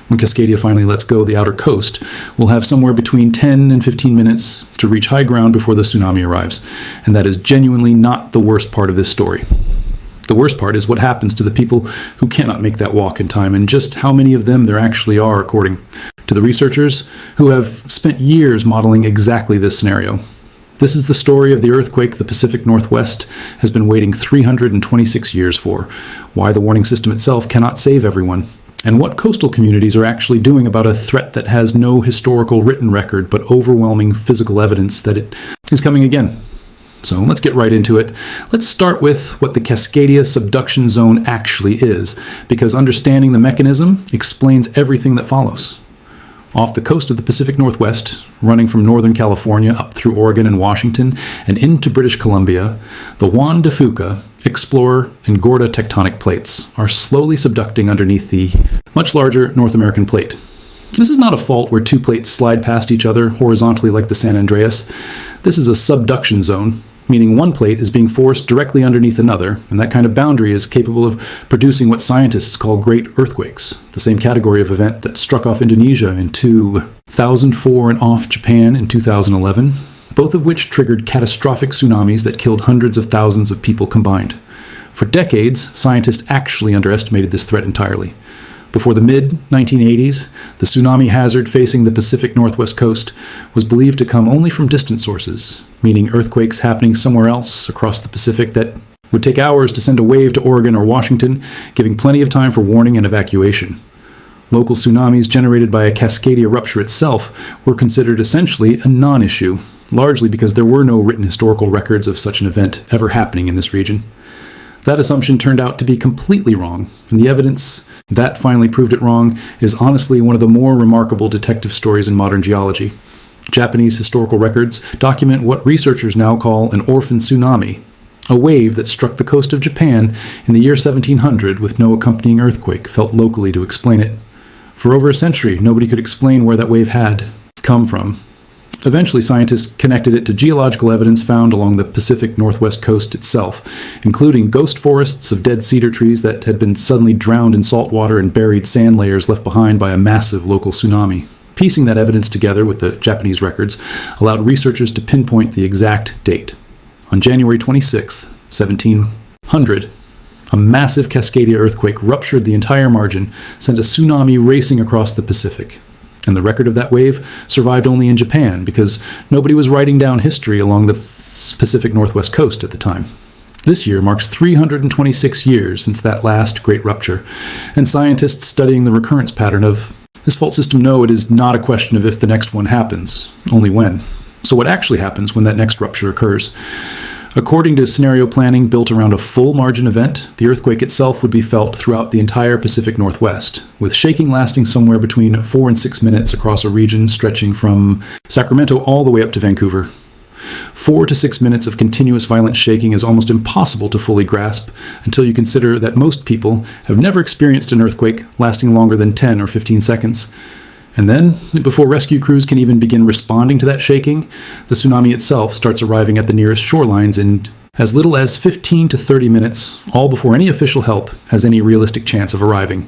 When Cascadia finally lets go the outer coast, we'll have somewhere between 10 and 15 minutes to reach high ground before the tsunami arrives, and that is genuinely not the worst part of this story. The worst part is what happens to the people who cannot make that walk in time, and just how many of them there actually are, according to the researchers who have spent years modeling exactly this scenario. This is the story of the earthquake the Pacific Northwest has been waiting 326 years for, why the warning system itself cannot save everyone, and what coastal communities are actually doing about a threat that has no historical written record but overwhelming physical evidence that it is coming again. So let's get right into it. Let's start with what the Cascadia Subduction Zone actually is, because understanding the mechanism explains everything that follows. Off the coast of the Pacific Northwest, running from Northern California up through Oregon and Washington and into British Columbia, the Juan de Fuca, Explorer, and Gorda tectonic plates are slowly subducting underneath the much larger North American plate. This is not a fault where two plates slide past each other horizontally like the San Andreas. This is a subduction zone, meaning one plate is being forced directly underneath another, and that kind of boundary is capable of producing what scientists call great earthquakes, the same category of event that struck off Indonesia in 2004 and off Japan in 2011, both of which triggered catastrophic tsunamis that killed hundreds of thousands of people combined. For decades, scientists actually underestimated this threat entirely. Before the mid-1980s, the tsunami hazard facing the Pacific Northwest coast was believed to come only from distant sources, meaning earthquakes happening somewhere else across the Pacific that would take hours to send a wave to Oregon or Washington, giving plenty of time for warning and evacuation. Local tsunamis generated by a Cascadia rupture itself were considered essentially a non-issue, largely because there were no written historical records of such an event ever happening in this region. That assumption turned out to be completely wrong, and the evidence that finally proved it wrong is honestly one of the more remarkable detective stories in modern geology. Japanese historical records document what researchers now call an orphan tsunami, a wave that struck the coast of Japan in the year 1700 with no accompanying earthquake felt locally to explain it. For over a century, nobody could explain where that wave had come from. Eventually, scientists connected it to geological evidence found along the Pacific Northwest coast itself, including ghost forests of dead cedar trees that had been suddenly drowned in salt water and buried sand layers left behind by a massive local tsunami. Piecing that evidence together with the Japanese records allowed researchers to pinpoint the exact date. On January 26, 1700, a massive Cascadia earthquake ruptured the entire margin, sent a tsunami racing across the Pacific. And the record of that wave survived only in Japan because nobody was writing down history along the Pacific Northwest coast at the time. This year marks 326 years since that last great rupture, and scientists studying the recurrence pattern of this fault system know it is not a question of if the next one happens, only when. So what actually happens when that next rupture occurs? According to scenario planning built around a full margin event, the earthquake itself would be felt throughout the entire Pacific Northwest, with shaking lasting somewhere between 4 and 6 minutes across a region stretching from Sacramento all the way up to Vancouver. 4 to 6 minutes of continuous violent shaking is almost impossible to fully grasp until you consider that most people have never experienced an earthquake lasting longer than 10 or 15 seconds. And then, before rescue crews can even begin responding to that shaking, the tsunami itself starts arriving at the nearest shorelines in as little as 15 to 30 minutes, all before any official help has any realistic chance of arriving.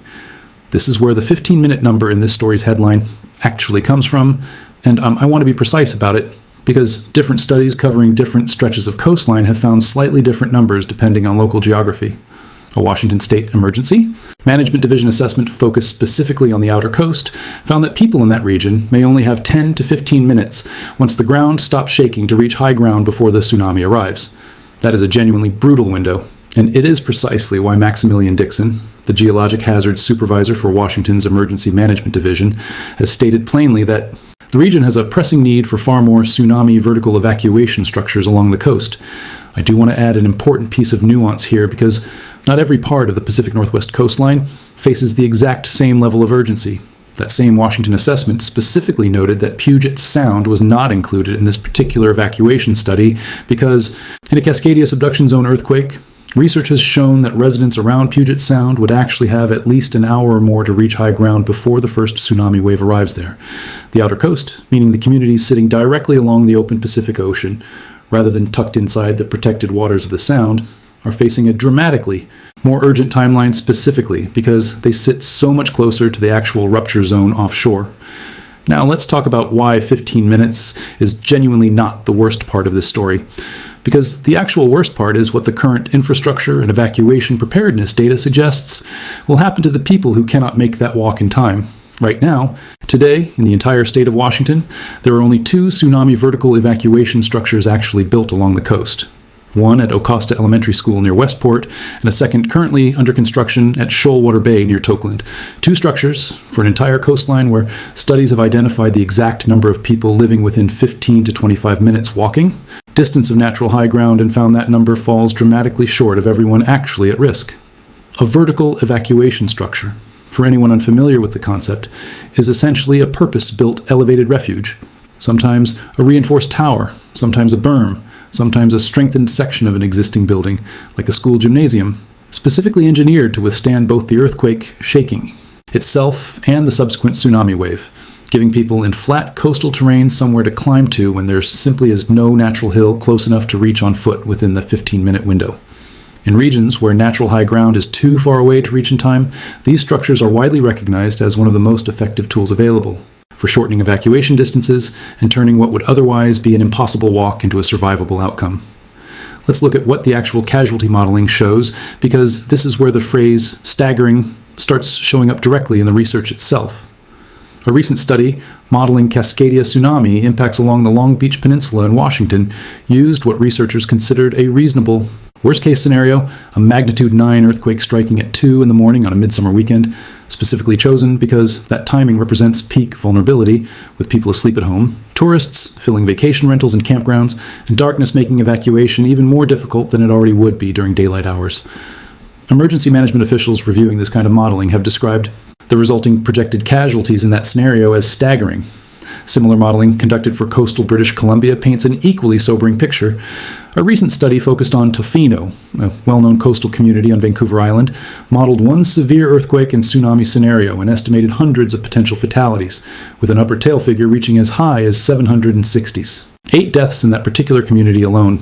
This is where the 15-minute number in this story's headline actually comes from, and I want to be precise about it, because different studies covering different stretches of coastline have found slightly different numbers depending on local geography. A Washington State Emergency Management Division assessment focused specifically on the outer coast found that people in that region may only have 10 to 15 minutes once the ground stops shaking to reach high ground before the tsunami arrives. That is a genuinely brutal window, and it is precisely why Maximilian Dixon, the geologic hazards supervisor for Washington's Emergency Management Division, has stated plainly that the region has a pressing need for far more tsunami vertical evacuation structures along the coast. I do want to add an important piece of nuance here because not every part of the Pacific Northwest coastline faces the exact same level of urgency. That same Washington assessment specifically noted that Puget Sound was not included in this particular evacuation study because in a Cascadia Subduction Zone earthquake, research has shown that residents around Puget Sound would actually have at least an hour or more to reach high ground before the first tsunami wave arrives there. The outer coast, meaning the communities sitting directly along the open Pacific Ocean, rather than tucked inside the protected waters of the Sound, are facing a dramatically more urgent timelines specifically because they sit so much closer to the actual rupture zone offshore. Now let's talk about why 15 minutes is genuinely not the worst part of this story. Because the actual worst part is what the current infrastructure and evacuation preparedness data suggests will happen to the people who cannot make that walk in time. Right now, today, in the entire state of Washington, there are only 2 tsunami vertical evacuation structures actually built along the coast. One at Ocosta Elementary School near Westport, and a second currently under construction at Shoalwater Bay near Tokeland. 2 structures for an entire coastline where studies have identified the exact number of people living within 15 to 25 minutes walking, distance of natural high ground, and found that number falls dramatically short of everyone actually at risk. A vertical evacuation structure, for anyone unfamiliar with the concept, is essentially a purpose-built elevated refuge. Sometimes a reinforced tower, sometimes a berm, sometimes a strengthened section of an existing building, like a school gymnasium, specifically engineered to withstand both the earthquake shaking itself and the subsequent tsunami wave, giving people in flat coastal terrain somewhere to climb to when there simply is no natural hill close enough to reach on foot within the 15-minute window. In regions where natural high ground is too far away to reach in time, these structures are widely recognized as one of the most effective tools available for shortening evacuation distances and turning what would otherwise be an impossible walk into a survivable outcome. Let's look at what the actual casualty modeling shows, because this is where the phrase staggering starts showing up directly in the research itself. A recent study modeling Cascadia Tsunami impacts along the Long Beach Peninsula in Washington used what researchers considered a reasonable worst-case scenario, a magnitude 9 earthquake striking at 2 in the morning on a midsummer weekend, specifically chosen because that timing represents peak vulnerability, with people asleep at home, tourists filling vacation rentals and campgrounds, and darkness making evacuation even more difficult than it already would be during daylight hours. Emergency management officials reviewing this kind of modeling have described the resulting projected casualties in that scenario as staggering. Similar modeling conducted for coastal British Columbia paints an equally sobering picture. A recent study focused on Tofino, a well-known coastal community on Vancouver Island, modeled one severe earthquake and tsunami scenario and estimated hundreds of potential fatalities, with an upper tail figure reaching as high as 760s. 8 deaths in that particular community alone.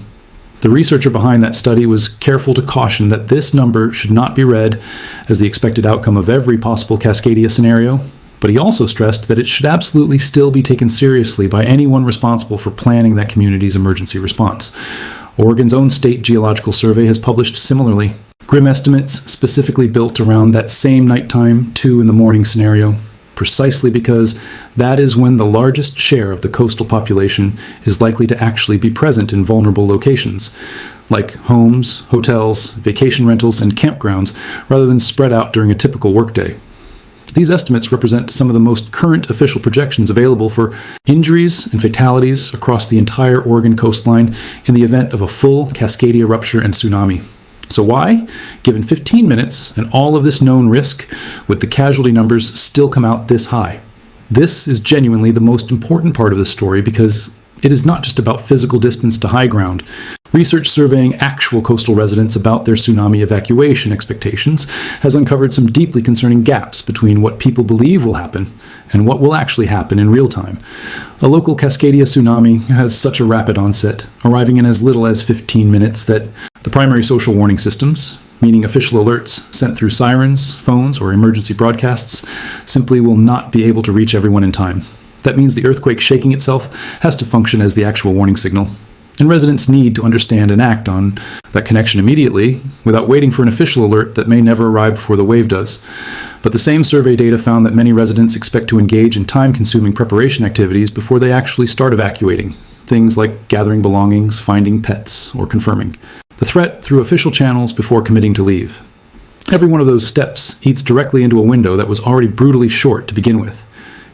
The researcher behind that study was careful to caution that this number should not be read as the expected outcome of every possible Cascadia scenario, but he also stressed that it should absolutely still be taken seriously by anyone responsible for planning that community's emergency response. Oregon's own State Geological Survey has published similarly grim estimates specifically built around that same nighttime 2 in the morning scenario, precisely because that is when the largest share of the coastal population is likely to actually be present in vulnerable locations, like homes, hotels, vacation rentals, and campgrounds, rather than spread out during a typical workday. These estimates represent some of the most current official projections available for injuries and fatalities across the entire Oregon coastline in the event of a full Cascadia rupture and tsunami. So why, given 15 minutes and all of this known risk, would the casualty numbers still come out this high? This is genuinely the most important part of the story because it is not just about physical distance to high ground. Research surveying actual coastal residents about their tsunami evacuation expectations has uncovered some deeply concerning gaps between what people believe will happen and what will actually happen in real time. A local Cascadia tsunami has such a rapid onset, arriving in as little as 15 minutes, that the primary social warning systems, meaning official alerts sent through sirens, phones, or emergency broadcasts, simply will not be able to reach everyone in time. That means the earthquake shaking itself has to function as the actual warning signal. And residents need to understand and act on that connection immediately without waiting for an official alert that may never arrive before the wave does. But the same survey data found that many residents expect to engage in time-consuming preparation activities before they actually start evacuating. Things like gathering belongings, finding pets, or confirming the threat through official channels before committing to leave. Every one of those steps eats directly into a window that was already brutally short to begin with.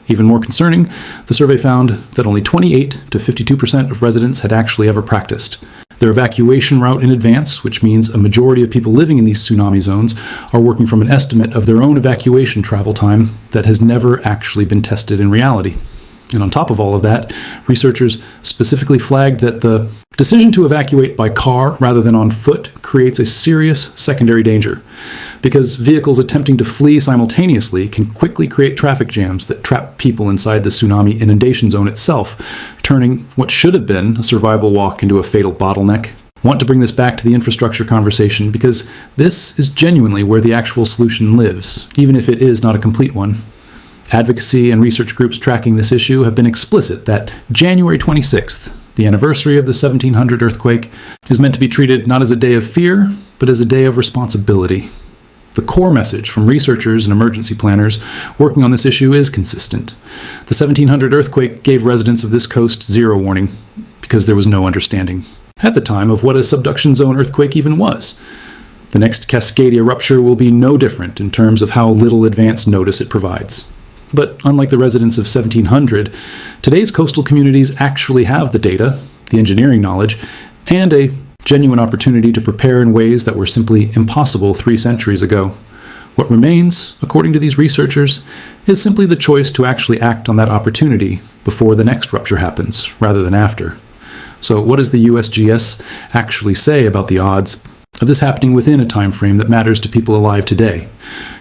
Even more concerning, the survey found that only 28 to 52% of residents had actually ever practiced their evacuation route in advance, which means a majority of people living in these tsunami zones are working from an estimate of their own evacuation travel time that has never actually been tested in reality. And on top of all of that, researchers specifically flagged that the decision to evacuate by car rather than on foot creates a serious secondary danger, because vehicles attempting to flee simultaneously can quickly create traffic jams that trap people inside the tsunami inundation zone itself, turning what should have been a survival walk into a fatal bottleneck. want to bring this back to the infrastructure conversation because this is genuinely where the actual solution lives, even if it is not a complete one. Advocacy and research groups tracking this issue have been explicit that January 26th, the anniversary of the 1700 earthquake, is meant to be treated not as a day of fear, but as a day of responsibility. The core message from researchers and emergency planners working on this issue is consistent. The 1700 earthquake gave residents of this coast zero warning because there was no understanding at the time of what a subduction zone earthquake even was. The next Cascadia rupture will be no different in terms of how little advance notice it provides. But unlike the residents of 1700, today's coastal communities actually have the data, the engineering knowledge, and a genuine opportunity to prepare in ways that were simply impossible 3 centuries ago. What remains, according to these researchers, is simply the choice to actually act on that opportunity before the next rupture happens, rather than after. So what does the USGS actually say about the odds of this happening within a time frame that matters to people alive today?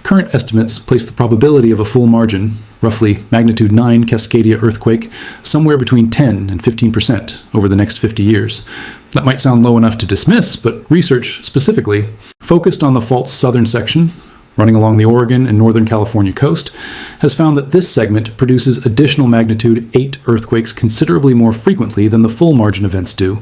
Current estimates place the probability of a full margin, roughly magnitude 9 Cascadia earthquake, somewhere between 10 and 15% over the next 50 years. That might sound low enough to dismiss, but research specifically focused on the fault's southern section, running along the Oregon and Northern California coast, has found that this segment produces additional magnitude 8 earthquakes considerably more frequently than the full margin events do,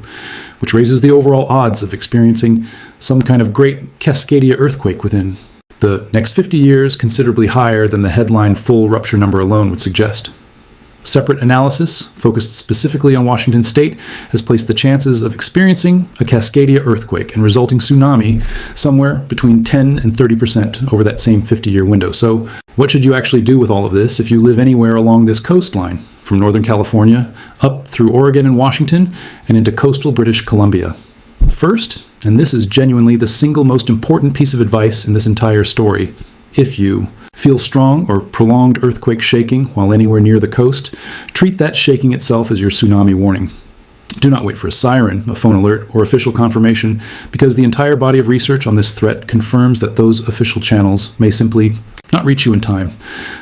which raises the overall odds of experiencing some kind of great Cascadia earthquake within the next 50 years considerably higher than the headline full rupture number alone would suggest. Separate analysis, focused specifically on Washington state, has placed the chances of experiencing a Cascadia earthquake and resulting tsunami somewhere between 10 and 30% over that same 50-year window. So what should you actually do with all of this if you live anywhere along this coastline, from Northern California up through Oregon and Washington and into coastal British Columbia? First, and this is genuinely the single most important piece of advice in this entire story, if you feel strong or prolonged earthquake shaking while anywhere near the coast, treat that shaking itself as your tsunami warning. Do not wait for a siren, a phone alert, or official confirmation, because the entire body of research on this threat confirms that those official channels may simply not reach you in time.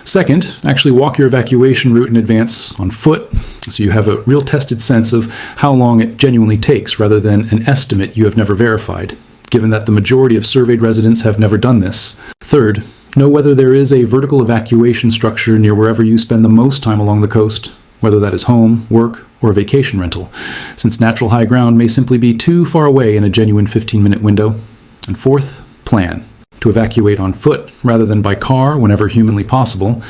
Second, actually walk your evacuation route in advance on foot, so you have a real tested sense of how long it genuinely takes, rather than an estimate you have never verified, given that the majority of surveyed residents have never done this. Third, know whether there is a vertical evacuation structure near wherever you spend the most time along the coast, whether that is home, work, or a vacation rental, since natural high ground may simply be too far away in a genuine 15-minute window. And fourth, plan to evacuate on foot rather than by car whenever humanly possible,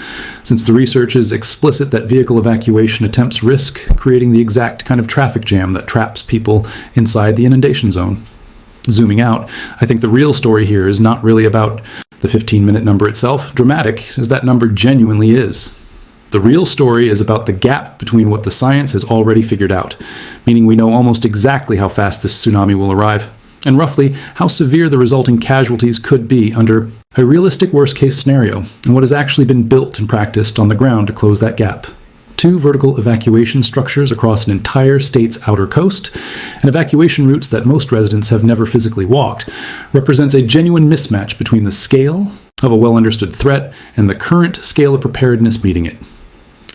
since the research is explicit that vehicle evacuation attempts risk creating the exact kind of traffic jam that traps people inside the inundation zone. Zooming out, I think the real story here is not really about the 15-minute number itself, dramatic as that number genuinely is. The real story is about the gap between what the science has already figured out, meaning we know almost exactly how fast this tsunami will arrive, and roughly how severe the resulting casualties could be under a realistic worst-case scenario, and what has actually been built and practiced on the ground to close that gap. 2 vertical evacuation structures across an entire state's outer coast, and evacuation routes that most residents have never physically walked, represents a genuine mismatch between the scale of a well-understood threat and the current scale of preparedness meeting it.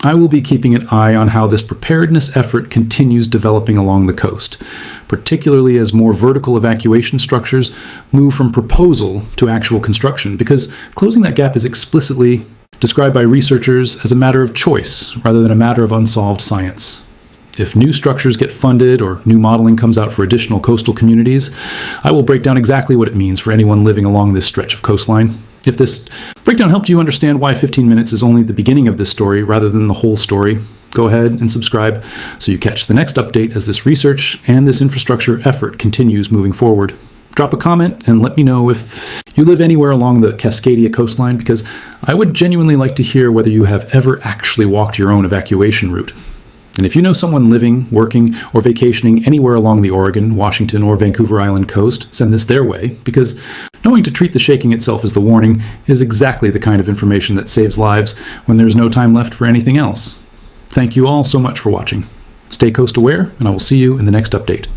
I will be keeping an eye on how this preparedness effort continues developing along the coast, particularly as more vertical evacuation structures move from proposal to actual construction, because closing that gap is explicitly described by researchers as a matter of choice rather than a matter of unsolved science. If new structures get funded or new modeling comes out for additional coastal communities, I will break down exactly what it means for anyone living along this stretch of coastline. If this breakdown helped you understand why 15 minutes is only the beginning of this story rather than the whole story, go ahead and subscribe so you catch the next update as this research and this infrastructure effort continues moving forward. Drop a comment and let me know if you live anywhere along the Cascadia coastline, because I would genuinely like to hear whether you have ever actually walked your own evacuation route. And if you know someone living, working, or vacationing anywhere along the Oregon, Washington, or Vancouver Island coast, send this their way, because knowing to treat the shaking itself as the warning is exactly the kind of information that saves lives when there's no time left for anything else. Thank you all so much for watching. Stay coast aware, and I will see you in the next update.